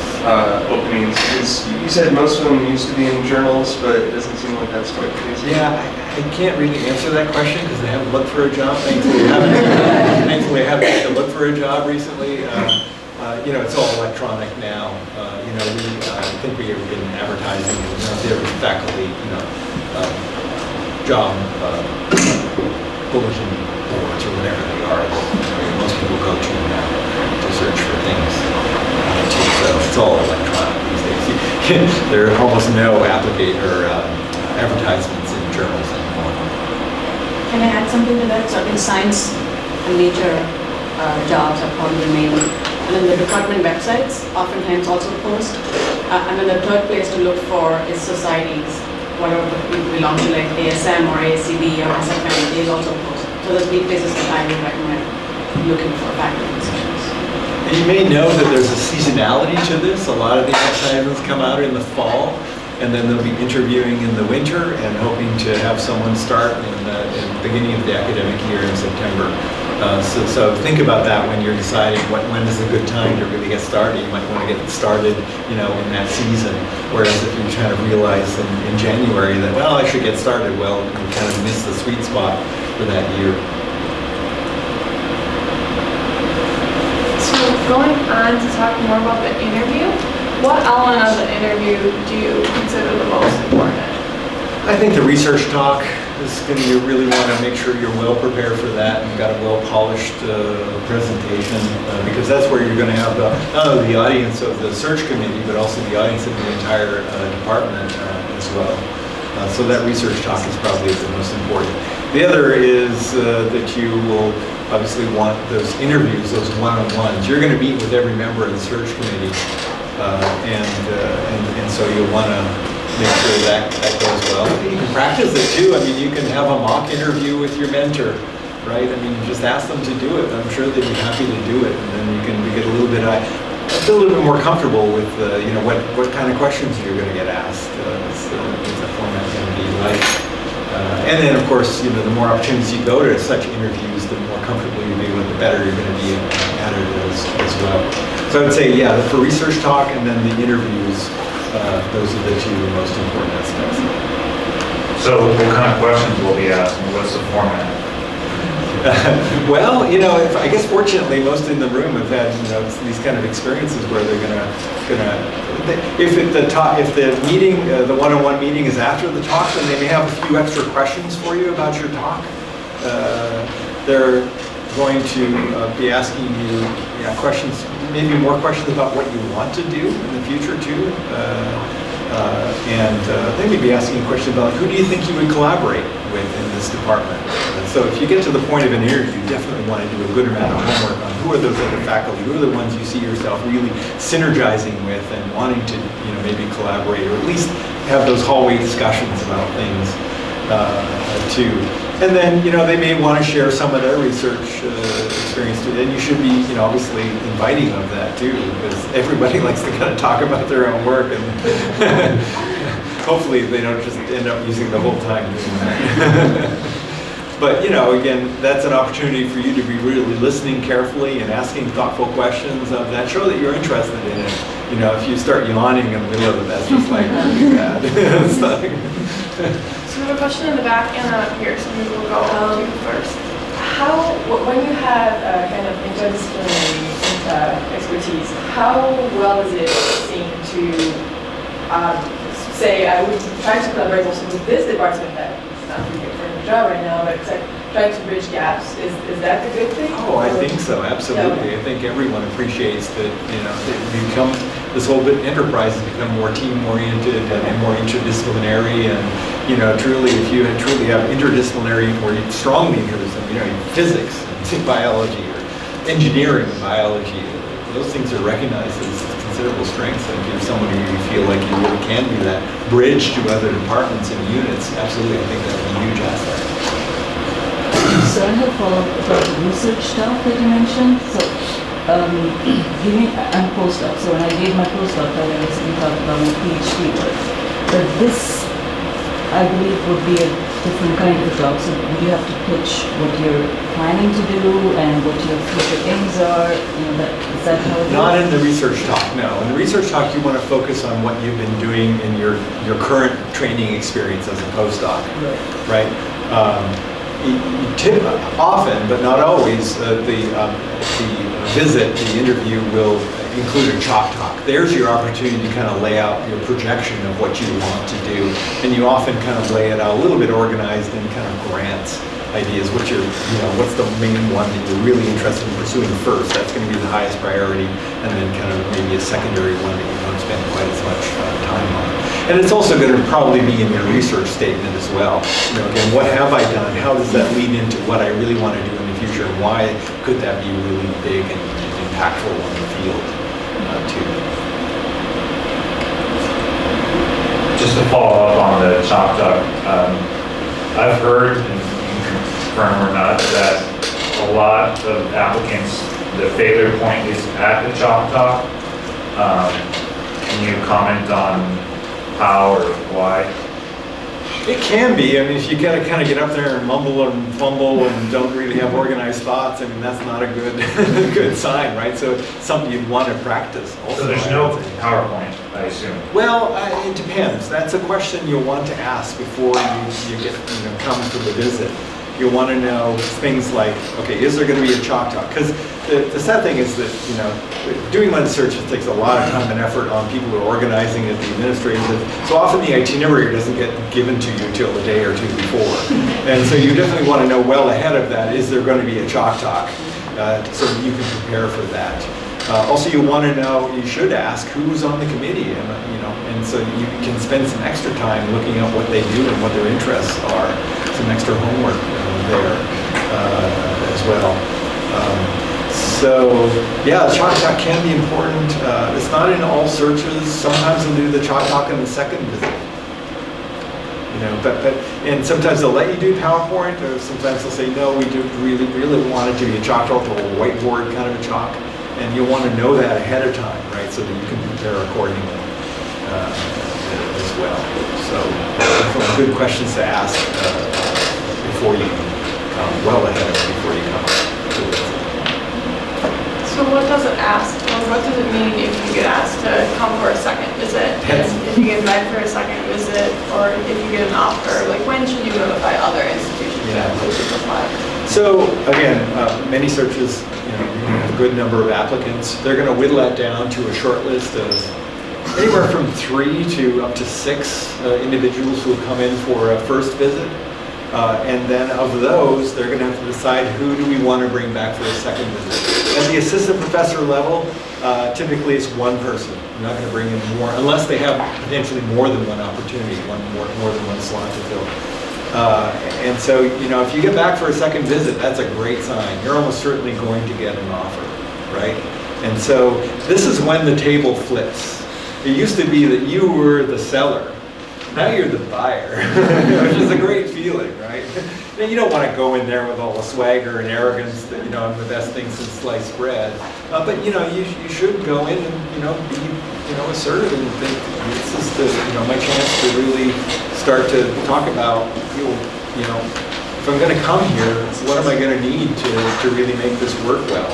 openings? Because you said most of them used to be in journals, but it doesn't seem like that's quite the case. Yeah, I can't really answer that question because I haven't looked for a job. Thankfully, I haven't had to look for a job recently. It's all electronic now. I think we have been advertising in there with faculty, job bulletin boards or whatever they are. Most people go to now to search for things. So it's all electronic these days. There are almost no advertisements in journals anymore. Can I add something to that? So in science and nature jobs are probably mainly, and then the department websites oftentimes also post. And then the third place to look for is societies, whatever the people belong to, like ASM or AACB or SFM, they also post. So the three places that I would recommend looking for faculty positions. And you may know that there's a seasonality to this. A lot of the advertisements come out in the fall, and then they'll be interviewing in the winter and hoping to have someone start in the beginning of the academic year in September. So think about that when you're deciding when is a good time to really get started. You might want to get started, in that season. Whereas if you kind of realize in January that, well, I should get started, well, you kind of miss the sweet spot for that year. So going on to talk more about the interview, what element of the interview do you consider the most important? I think the research talk is going to, you really want to make sure you're well prepared for that and got a well polished presentation because that's where you're going to have not only the audience of the search committee but also the audience of the entire department as well. So that research talk is probably the most important. The other is that you will obviously want those interviews, those one-on-ones. You're going to meet with every member of the search committee and so you'll want to make sure that goes well. You can practice it too. I mean, you can have a mock interview with your mentor, right? I mean, just ask them to do it. I'm sure they'd be happy to do it, and then you can get a little bit more comfortable with what kind of questions you're going to get asked. It's a format going to be like. And then, of course, the more opportunities you go to such interviews, the more comfortable you be with, the better you're going to be at it as well. So I would say, yeah, for research talk and then the interviews. Those are the two most important aspects. So what kind of questions will be asked and what's the format? Well, I guess fortunately most in the room have had these kind of experiences where they're gonna if the meeting, the one-on-one meeting is after the talk, then they may have a few extra questions for you about your talk. They're going to be asking you questions, maybe more questions about what you want to do in the future too. And they may be asking a question about who do you think you would collaborate with in this department. So if you get to the point of an interview, you definitely want to do a good amount of homework on who are those other faculty, who are the ones you see yourself really synergizing with and wanting to maybe collaborate or at least have those hallway discussions about things too. And then, they may want to share some of their research experience too. And you should be, obviously inviting of that too, because everybody likes to kind of talk about their own work, and hopefully they don't just end up using the whole time doing that. But, again, that's an opportunity for you to be really listening carefully and asking thoughtful questions that show that you're interested in it. If you start yawning in the middle of it, that's just like really bad. It's like So we have a question in the back and then up here, so maybe we'll go to you first. When you have kind of interdisciplinary expertise, how well is it seen to say I would try to collaborate also with this department that is not really for the job right now, but it's like trying to bridge gaps. Is that a good thing? Oh, I think so, absolutely. Yeah. I think everyone appreciates that, this whole enterprise has become more team-oriented and more interdisciplinary, and, truly, if you truly have interdisciplinary or strongly interdisciplinary, physics, and biology, or engineering and biology, those things are recognized as considerable strengths, and if you're somebody who you feel like you really can be that bridge to other departments and units, absolutely, I think that's a huge asset. So I have a follow-up about the research stuff that you mentioned. So, I'm a postdoc, so when I gave my postdoc talk, I basically talked about my PhD work. But this, I believe, would be a different kind of talk. So would you have to pitch what you're planning to do and what your future aims are? Is that how it Not works? in the research talk, no. In the research talk, you want to focus on what you've been doing in your current training experience as a postdoc, right? Often, but not always, the interview will include a chalk talk. There's your opportunity to kind of lay out your projection of what you want to do, and you often kind of lay it out a little bit organized in kind of grants, ideas. What's the main one that you're really interested in pursuing first? That's going to be the highest priority, and then kind of maybe a secondary one that you don't spend quite as much time on. And it's also going to probably be in your research statement as well. Again, what have I done? How does that lead into what I really want to do in the future? And why could that be really big and impactful on the field too? Just to follow up on the chalk talk, I've heard, and you can confirm or not, that a lot of applicants, the failure point is at the chalk talk. Can you comment on how or why? It can be. If you gotta kind of get up there and mumble and fumble and don't really have organized thoughts, that's not a good sign, right? So it's something you'd want to practice also. So there's no PowerPoint, I assume? Well, it depends. That's a question you'll want to ask before you get come to the visit. You'll want to know things like, okay, is there going to be a chalk talk? Because the sad thing is that, doing one search takes a lot of time and effort on people who are organizing it, the administrators. So often the itinerary doesn't get given to you till a day or two before. And so you definitely want to know well ahead of that, is there going to be a chalk talk? So that you can prepare for that. Also, you want to know, you should ask who's on the committee, and so you can spend some extra time looking at what they do and what their interests are. Some extra homework there as well. So yeah, the chalk talk can be important. It's not in all searches. Sometimes they'll do the chalk talk in the second visit. And sometimes they'll let you do PowerPoint, or sometimes they'll say, no, we do really want it to be a chalk talk or a whiteboard kind of a chalk. And you'll want to know that ahead of time, right, so that you can prepare accordingly as well. So definitely good questions to ask before you come, well ahead of before you come to the visit. So what does it ask, or what does it mean if you get asked to come for a second visit? And if you get invited for a second visit, or if you get an offer, like when should you notify other institutions that you should apply? So again, many searches, you have a good number of applicants. They're going to whittle that down to a short list of anywhere from 3 to up to 6 individuals who come in for a first visit. And then of those, they're going to have to decide who do we want to bring back for a second visit. At the assistant professor level, typically it's one person. You're not going to bring in more, unless they have potentially more than one opportunity, more than one slot to fill. And so, if you get back for a second visit, that's a great sign. You're almost certainly going to get an offer, right? And so this is when the table flips. It used to be that you were the seller. Now you're the buyer, which is a great feeling, right? And you don't want to go in there with all the swagger and arrogance that, I'm the best thing since sliced bread. But, you should go in and, be, assertive and think this is the, my chance to really start to talk about, if I'm going to come here, what am I going to need to really make this work well?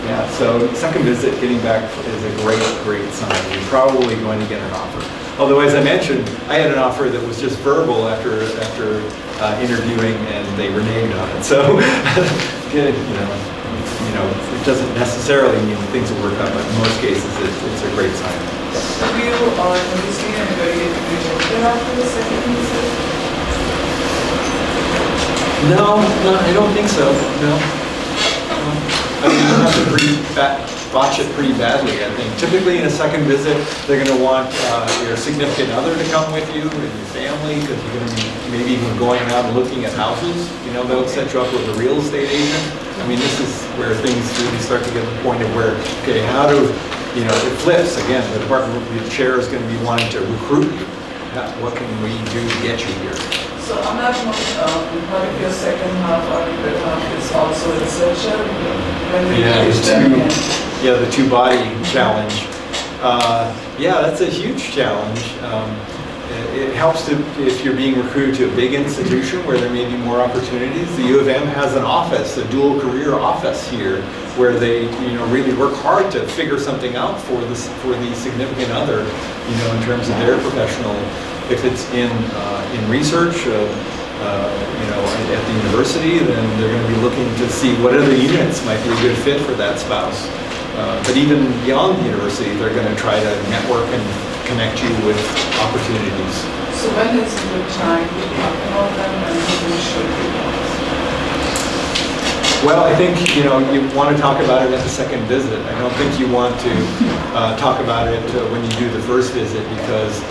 Yeah, so second visit, getting back is a great sign. You're probably going to get an offer. Although, as I mentioned, I had an offer that was just verbal after interviewing, and they reneged on it. So, it doesn't necessarily mean things will work out, but in most cases, it's a great sign. So do you see anybody get rejected after the second visit? No, I don't think so. No. I mean, you have to botch it pretty badly, I think. Typically, in a second visit, they're going to want your significant other to come with you and your family, because you're going to be maybe even going out and looking at houses. They'll set you up with a real estate agent. I mean, this is where things really start to get to the point of where, okay, how do, it flips. Again, the department chair is going to be wanting to recruit you. What can we do to get you here? So I'm not part of your second half or third half is also researcher. When we teach them again. The two-body challenge. That's a huge challenge. It helps if you're being recruited to a big institution where there may be more opportunities. The U of M has an office, a dual career office here, where they really work hard to figure something out for the significant other, in terms of their professional. If it's in research, at the university, then they're going to be looking to see what other units might be a good fit for that spouse. But even beyond the university, they're going to try to network and connect you with opportunities. So when is a good time to talk about them and who should be? Well, I think, you want to talk about it at the second visit. I don't think you want to talk about it when you do the first visit, because,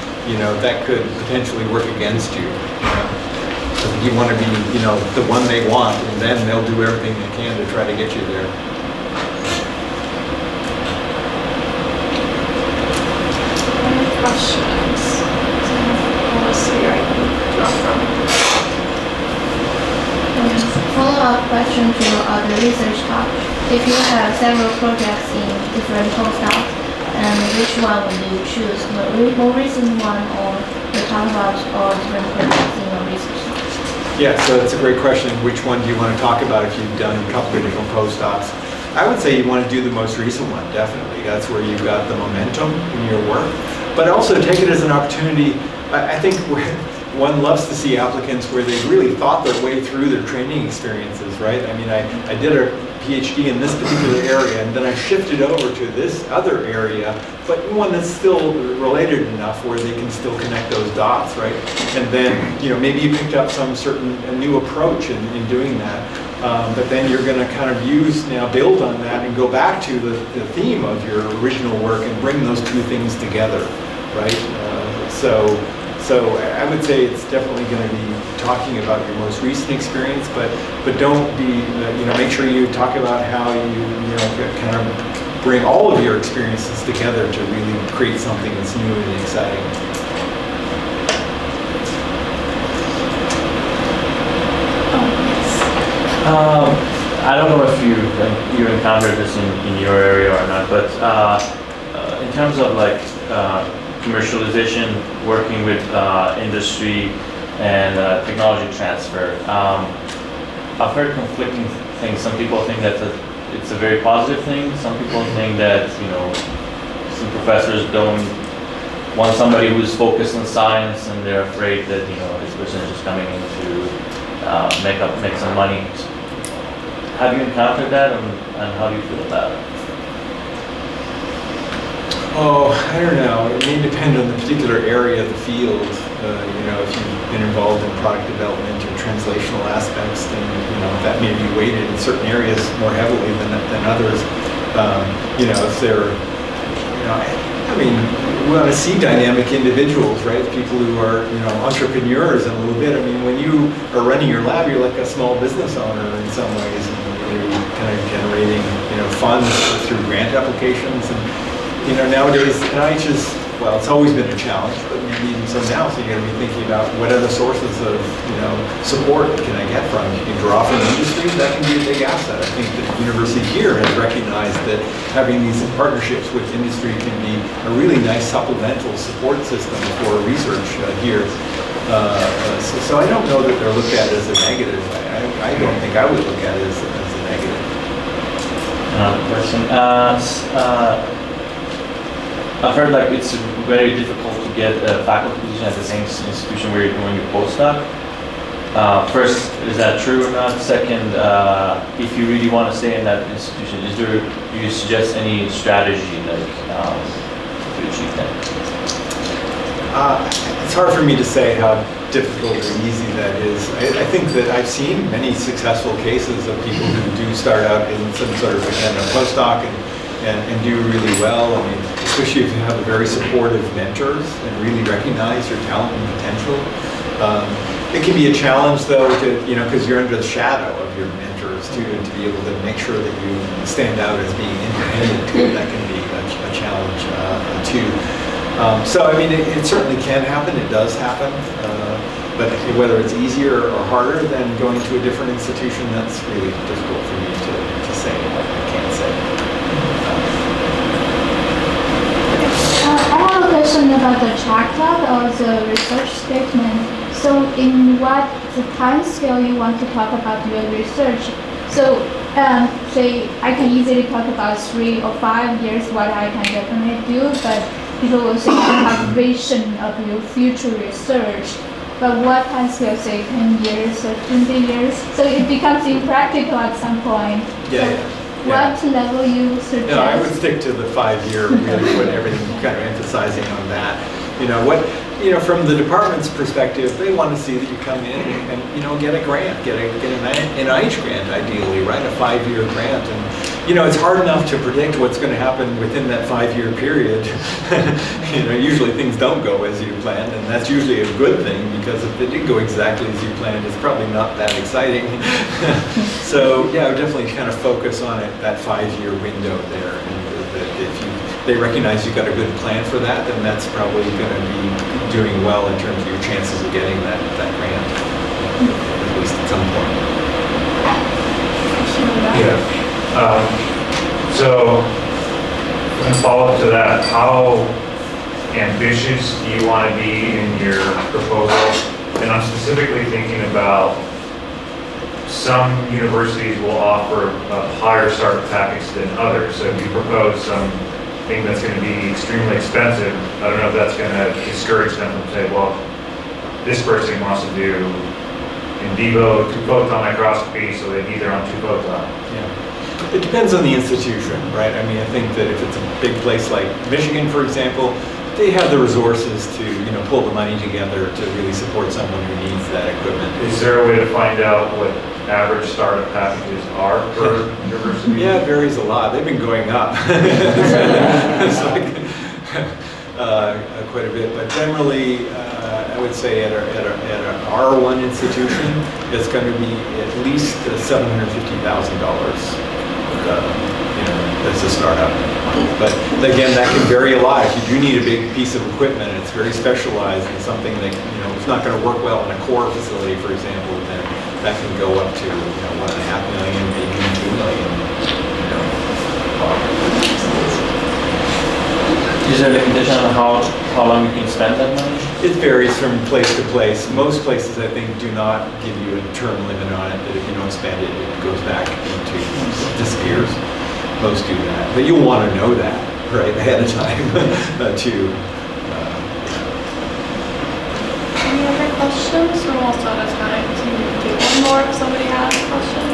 that could potentially work against you. You want to be, the one they want, and then they'll do everything they can to try to get you there. Any questions? Let's see, I can drop from. Follow-up question to the research talk. If you have several projects in different postdocs, and which one would you choose? The more recent one, or the talk about all different projects in your research talk? Yeah, so that's a great question. Which one do you want to talk about if you've done a couple of different postdocs? I would say you want to do the most recent one, definitely. That's where you've got the momentum in your work. But also take it as an opportunity. I think one loves to see applicants where they've really thought their way through their training experiences, right? I mean, I did a PhD in this particular area, and then I shifted over to this other area, but one that's still related enough where they can still connect those dots, right? And then, maybe you picked up a new approach in doing that, but then you're going to kind of build on that and go back to the theme of your original work and bring those two things together, right? So I would say it's definitely going to be talking about your most recent experience, but don't be, make sure you talk about how you kind of bring all of your experiences together to really create something that's new and exciting. I don't know if you encountered this in your area or not, but in terms of commercialization, working with industry and technology transfer. I've heard conflicting things. Some people think that it's a very positive thing. Some people think that, some professors don't want somebody who's focused on science, and they're afraid that, this person is just coming in to make some money. Have you encountered that, and how do you feel about it? Oh, I don't know. It may depend on the particular area of the field. If you've been involved in product development or translational aspects, then that may be weighted in certain areas more heavily than others. If they're, we want to see dynamic individuals, right? People who are, entrepreneurs in a little bit. I mean, when you are running your lab, you're like a small business owner in some ways, and you're kind of generating, funds through grant applications and. Nowadays, NIH is, it's always been a challenge, but maybe even so now, so you're going to be thinking about what other sources of, support can I get from? You can draw from industry, that can be a big asset. I think the university here has recognized that having these partnerships with industry can be a really nice supplemental support system for research here. So I don't know that they're looked at as a negative. I don't think I would look at it as a negative. Question. I've heard like it's very difficult to get a faculty position at the same institution where you're doing your postdoc. First, is that true or not? Second, if you really want to stay in that institution, do you suggest any strategy like to achieve that? It's hard for me to say how difficult or easy that is. I think that I've seen many successful cases of people who do start out in some sort of a postdoc and do really well. I mean, especially if you have very supportive mentors and really recognize your talent and potential. It can be a challenge though, because you're under the shadow of your mentors too, and to be able to make sure that you stand out as being independent. That can be a challenge too. So I mean, it certainly can happen. It does happen. But whether it's easier or harder than going to a different institution, that's really difficult for me to say. I can't say. I have a question about the checklist or the research statement. So in what the time scale you want to talk about your research? So say I can easily talk about 3 or 5 years what I can definitely do, but people will say you have vision of your future research. But what time scale, say 10 years or 20 years? So it becomes impractical at some point. What level you suggest? No, I would stick to the 5-year, really put everything kind of emphasizing on that. From the department's perspective, they want to see that you come in and get a grant, get an NIH grant ideally, right? A 5-year grant. And it's hard enough to predict what's going to happen within that 5-year period. Usually things don't go as you planned, and that's usually a good thing, because if it did go exactly as you planned, it's probably not that exciting. So yeah, I would definitely kind of focus on it, that 5-year window there. And if they recognize you've got a good plan for that, then that's probably going to be doing well in terms of your chances of getting that grant, at least at some point. Yeah. So, in follow-up to that, how ambitious do you want to be in your proposal? And I'm specifically thinking about some universities will offer a higher startup package than others. So if you propose something that's going to be extremely expensive, I don't know if that's going to discourage them from saying, well, this person wants to do in vivo 2-photon microscopy, so they need their own 2-photon. Yeah. It depends on the institution, right? I mean, I think that if it's a big place like Michigan, for example, they have the resources to, pull the money together to really support someone who needs that equipment. Is there a way to find out what average startup packages are per university? Yeah, it varies a lot. They've been going up. It's like quite a bit, but generally, I would say at an R1 institution, it's going to be at least $750,000. As a startup. But again, that can vary a lot. If you do need a big piece of equipment and it's very specialized and something that it's not going to work well in a core facility, for example, then that can go up to $1.5 million, maybe $2 million. Is there a limitation on how long you can spend that money? It varies from place to place. Most places, I think, do not give you a term limit on it, that if you don't spend it, it goes back into disappears. Most do that. But you'll want to know that, right, ahead of time, too. Any other questions? We're almost out of time. So you can do one more if somebody has a question.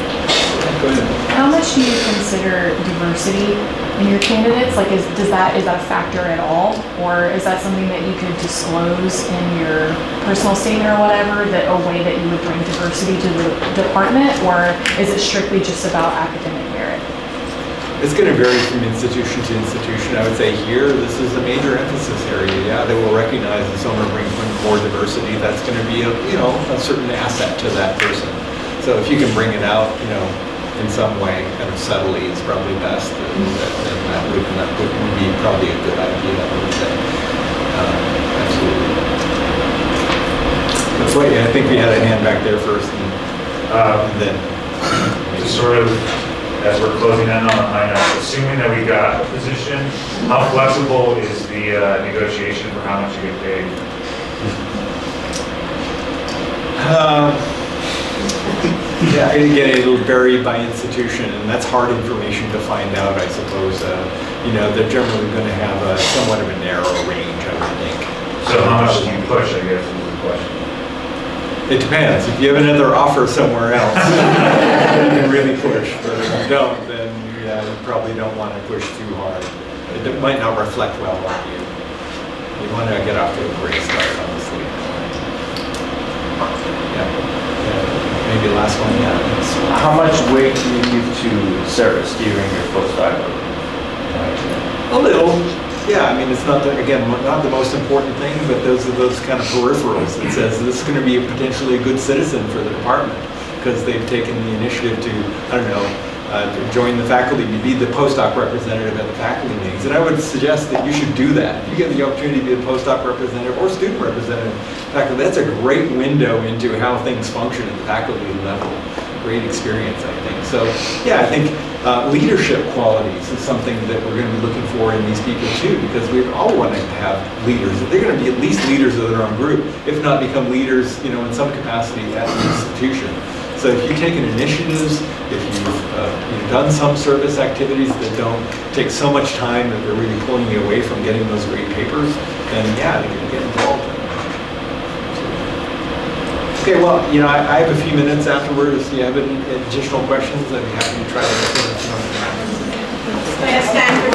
Go ahead. How much do you consider diversity in your candidates? Like, is that a factor at all? Or is that something that you could disclose in your personal statement or whatever, that a way that you would bring diversity to the department? Or is it strictly just about academic merit? It's going to vary from institution to institution. I would say here, this is a major emphasis area. Yeah, they will recognize that someone brings more diversity. That's going to be a certain asset to that person. So if you can bring it out, in some way, kind of subtly, is probably best. Then that would be probably a good idea, I would say. Absolutely. Let's wait. I think we had a hand back there first, and then Just sort of, as we're closing in on a high note, assuming that we got a position, how flexible is the negotiation for how much you get paid? Yeah, and again, it'll vary by institution, and that's hard information to find out, I suppose. You know, they're generally going to have a somewhat of a narrow range, I would think. So how much do you push, I guess, is the question. It depends. If you have another offer somewhere else, you can really push. But if you don't, then yeah, you probably don't want to push too hard. It might not reflect well on you. You want to get off to a great start, honestly. Yeah. Maybe last one, yeah. How much weight do you give to service during your postdoc? A little. Yeah, I mean, it's not, again, not the most important thing, but those are those kind of peripherals that says this is going to be potentially a good citizen for the department because they've taken the initiative to, I don't know, to join the faculty, to be the postdoc representative at the faculty meetings. And I would suggest that you should do that. If you get the opportunity to be a postdoc representative or student representative faculty, that's a great window into how things function at the faculty level. Great experience, I think. So, yeah, I think leadership qualities is something that we're going to be looking for in these people too, because we all want to have leaders. They're going to be at least leaders of their own group, if not become leaders, you know, in some capacity at the institution. So if you've taken initiatives, if you've done some service activities that don't take so much time that they're really pulling you away from getting those great papers, then yeah, they can get involved in it. Okay, well, you know, I have a few minutes afterwards. Do you have any additional questions? I'd be happy to try to answer them. Let's stand for